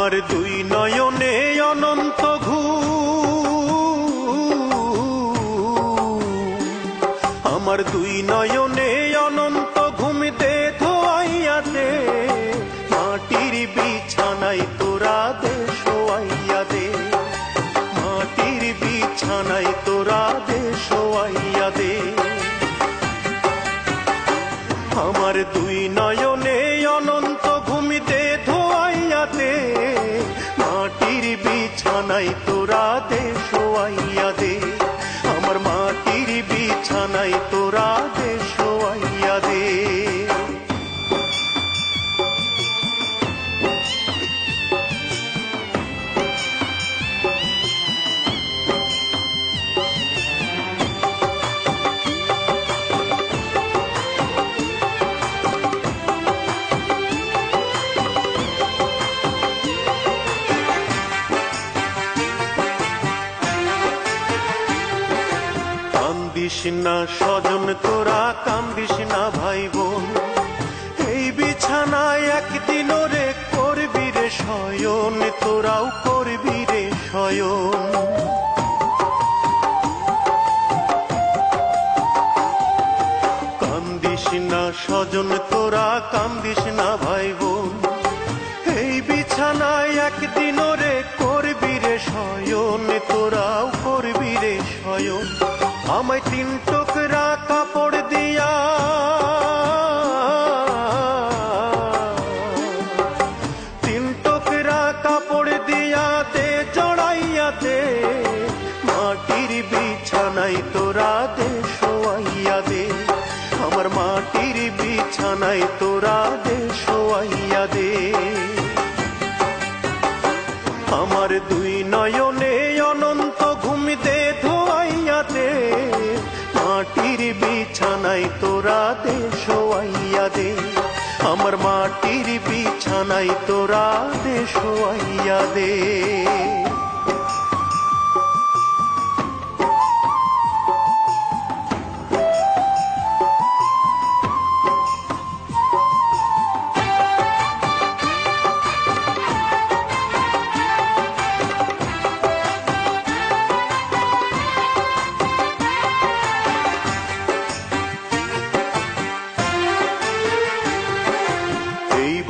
আমার দুই নয়নে অনন্ত আমার দুই নয়নে অনন্ত ঘুম দে ধোয়াইয়া দে, মাটির বিছানায় তোরা দে শোয়াইয়া দে, মাটির বিছানায় তোরা দে শোয়াইয়া দে। আমার দুই নয়নে অনন্ত ঘুম দে ধোয়াইয়া দে, মাটির বিছানায় তোরা দে শোয়াইয়া দে, আমার মাটির বিছানায় তোরা দে শোয়াইয়া দে। কান্দিস না স্বজন তোরা, কান্দিস না ভাই বোন, এই বিছানায় একদিন রে করবি রে শয়ন, তোরাও করবি রে শয়ন। কান্দিস না স্বজন তোরা, কান্দিস না ভাই বোন, এই বিছানায় একদিন রে করবি রে শয়ন, তোরাও করবি রে শয়ন। আমায় তিন টুকরা কাপড় দিয়া, তিন টুকরা কাপড় দিয়া দে জড়াইয়া দে, মাটির বিছানায় তোরা দে শোয়াইয়া দে, আমার মাটির বিছানায় তোরা দে শোয়াইয়া দে। আমার দুই নয়নে অনন্ত ঘুম দে ধোয়াইয়া দে, মাটির বিছানায় তোরা দে শোয়াইয়া দে, আমার মাটির বিছানায় তোরা দে শোয়াইয়া দে।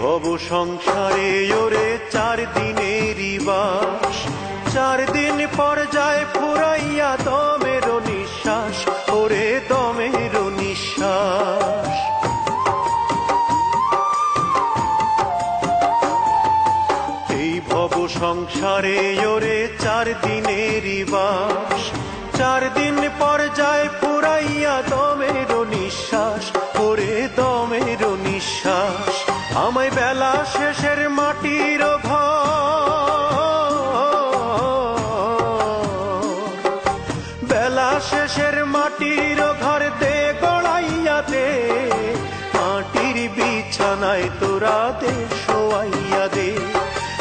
ভব সংসারে ওরে 4 দিনেরই বাস, 4 দিন পর যায় ফুরাইয়া দমের নিঃশ্বাস, ওরে দমের নিঃশ্বাস। এই ভব সংসারে ওরে 4 দিনেরই বাস, 4 দিন পর যায় ফুরাইয়া দমের নিঃশ্বাস, ওরে দমের নিঃশ্বাস। আমায় বেলা শেষের মাটির ঘর, বেলা শেষের মাটির ঘর দে গড়াইয়া দে, মাটির বিছানায় তোরা দে শোয়াইয়া দে,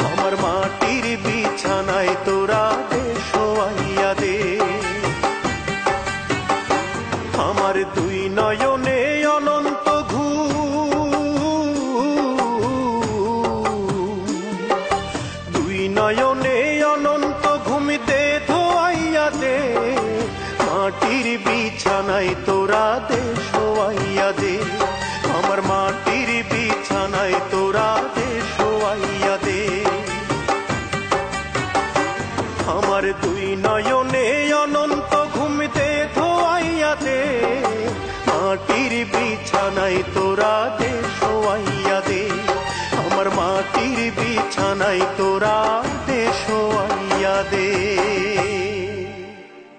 আমার মাটির বিছানায় তোরা দে শোয়াইয়া দে। আমার দুই নয়নে অনন্ত নয়নে অনন্ত ঘুম দে ধোয়াইয়া দে, মাটির বিছানায় তোরা দে